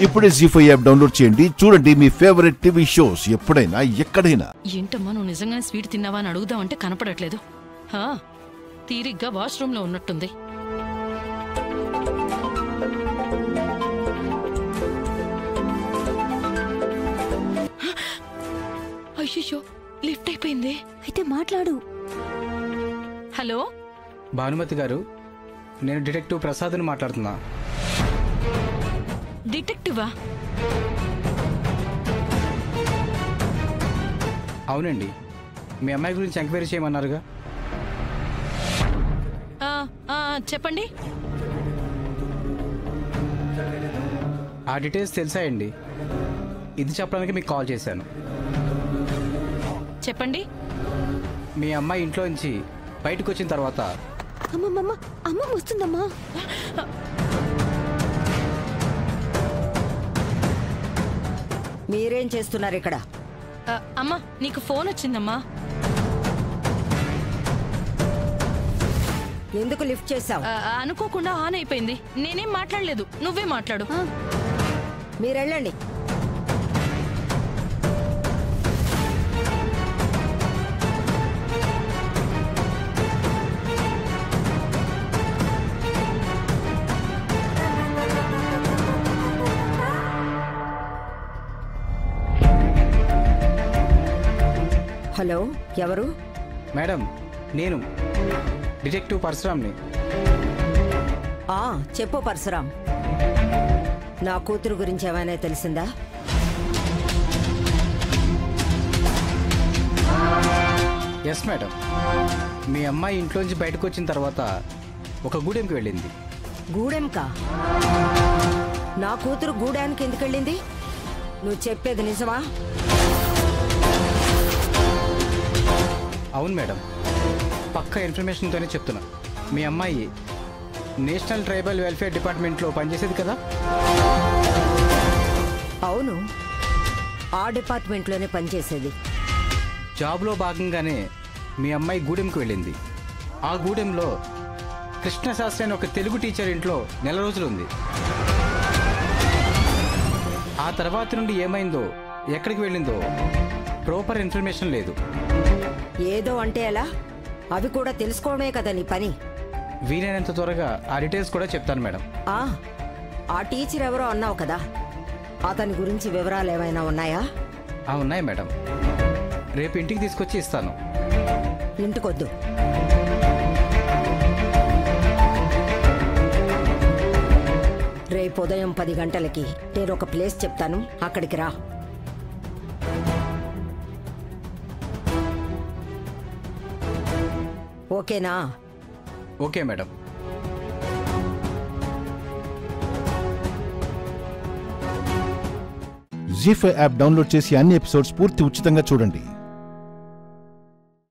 ఇప్పుడే జీ5 app download చేయండి. చూడండి మీ ఫేవరెట్ టీవీ షోస్ ఎప్పుడైనా ఎక్కడైనా. ఏంటమ్మా నువ్వు నిజంగానే స్వీట్ తిన్నావా అని అడుగుదామంటే కనపడట్లేదు. తీరిగ్గా వాష్రూమ్ లో ఉన్నట్టుంది. అయ్యో లిఫ్ట్ అయిపోయింది. అయితే మాట్లాడు. హలో భానుమతి గారు, నేను డిటెక్టివ్ ప్రసాద్ని మాట్లాడుతున్నా. డిటెక్టివా? అవునండి, మీ అమ్మాయి గురించి ఎంక్వైరీ చేయమన్నారుగా. చెప్పండి. ఆ డీటెయిల్స్ తెలిసాయండి. ఇది చెప్పడానికి మీకు కాల్ చేశాను. చెప్పండి. మీ అమ్మాయి ఇంట్లో నుంచి బయటకు వచ్చిన తర్వాత అమ్మ వస్తుందమ్మా. మీరేం చేస్తున్నారు ఇక్కడ? అమ్మా నీకు ఫోన్ వచ్చిందమ్మా. ఎందుకు లిఫ్ట్ చేశావు? అనుకోకుండా ఆన్ అయిపోయింది. నేనేం మాట్లాడలేదు, నువ్వే మాట్లాడు. మీరెళ్ళండి. హలో, ఎవరు? మేడం, నేను డిటెక్టివ్ పరశురామ్ని. చెప్పు పరశురాం. నా కూతురు గురించి ఏమైనా తెలిసిందా? ఎస్ మేడం, మీ అమ్మాయి ఇంట్లోంచి బయటకు వచ్చిన తర్వాత ఒక గూడెంకి వెళ్ళింది. గూడెంకా? నా కూతురు గూడెంకి ఎందుకు వెళ్ళింది? నువ్వు చెప్పేది నిజమా? అవును మేడం, పక్కా ఇన్ఫర్మేషన్తోనే చెప్తున్నా. మీ అమ్మాయి నేషనల్ ట్రైబల్ వెల్ఫేర్ డిపార్ట్మెంట్లో పనిచేసేది కదా? అవును, ఆ డిపార్ట్మెంట్లోనే పనిచేసేది. జాబ్లో భాగంగానే మీ అమ్మాయి గూడెంకి వెళ్ళింది. ఆ గూడెంలో కృష్ణశాస్త్రి అనే ఒక తెలుగు టీచర్ ఇంట్లో నెల రోజులు ఉంది. ఆ తర్వాత నుండి ఏమైందో, ఎక్కడికి వెళ్ళిందో ప్రాపర్ ఇన్ఫర్మేషన్ లేదు. ఏదో అంటే ఎలా? అవి కూడా తెలుసుకోవడమే కదా నీ పని. వీలైనంత త్వరగా ఆ డీటెయిల్స్ కూడా చెప్తాను మేడం. ఆ టీచర్ ఎవరో అన్నావు కదా, అతని గురించి వివరాలు ఏమైనా ఉన్నాయా? ఉన్నాయి మేడం, రేపు ఇంటికి తీసుకొచ్చి ఇస్తాను. ఇంటికొద్దు, రేపు ఉదయం 10 గంటలకి నేను ఒక ప్లేస్ చెప్తాను, అక్కడికి రా. ఓకేనా? Okay madam. Zee five app download చేసి అన్ని ఎపిసోడ్స్ పూర్తి ఉచితంగా చూడండి.